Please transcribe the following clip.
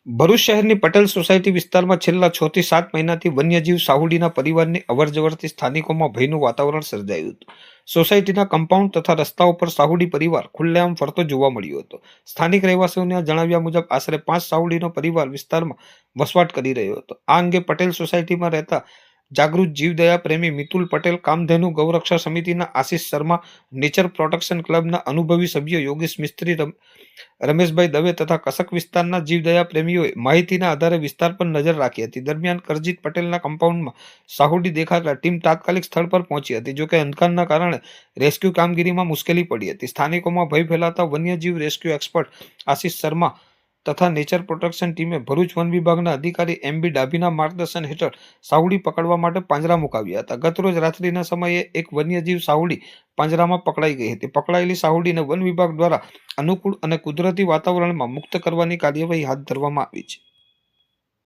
ભરૂચ શહેરની પટેલ સોસાયટી વિસ્તારમાં છેલ્લા 6 થી 7 મહિનાથી વન્યજીવ સાહુડીના પરિવારની અવરજવરથી સ્થાનિકોમાં ભયનું વાતાવરણ સર્જાયું હતું. સોસાયટીના કમ્પાઉન્ડ તથા રસ્તાઓ પર સાહુડી પરિવાર ખુલ્લેઆમ ફરતો જોવા મળ્યો હતો. સ્થાનિક રહેવાસીઓના જણાવ્યા મુજબ આશરે 5 સાહુડીનો પરિવાર વિસ્તારમાં વસવાટ કરી રહ્યો હતો. આ અંગે પટેલ સોસાયટીમાં રહેતા જાગૃત જીવદયા પ્રેમી મિતુલ પટેલ, કામધેનુ ગૌરક્ષા સમિતિના આશિષ શર્મા, નેચર પ્રોટેક્શન ક્લબના અનુભવી સભ્યો યોગેશ મિસ્ત્રી, રમેશભાઈ દવે તથા કસક વિસ્તારના જીવદયા પ્રેમીઓએ માહિતીના આધારે વિસ્તાર પર નજર રાખી હતી. દરમિયાન કરજીત પટેલના કમ્પાઉન્ડમાં સાહુડી દેખાતા ટીમ તાત્કાલિક સ્થળ પર પહોંચી હતી. જોકે અંધકારના કારણે રેસ્ક્યુ કામગીરીમાં મુશ્કેલી પડી હતી. સ્થાનિકોમાં ભય ફેલાતા વન્યજીવ રેસ્ક્યુ એક્સપર્ટ આશિષ શર્મા તથા નેચર પ્રોટેક્શન ટીમે ભરૂચ વન વિભાગના અધિકારી એમ.બી. ડાભીના માર્ગદર્શન હેઠળ સાહુડી પકડવા માટે પાંજરા મુકાવ્યા હતા. ગતરોજ રાત્રિના સમયે એક વન્યજીવ સાહુડી પાંજરામાં પકડાઈ ગઈ હતી. પકડાયેલી સાહુડીને વન વિભાગ દ્વારા અનુકૂળ અને કુદરતી વાતાવરણમાં મુક્ત કરવાની કાર્યવાહી હાથ ધરવામાં આવી છે.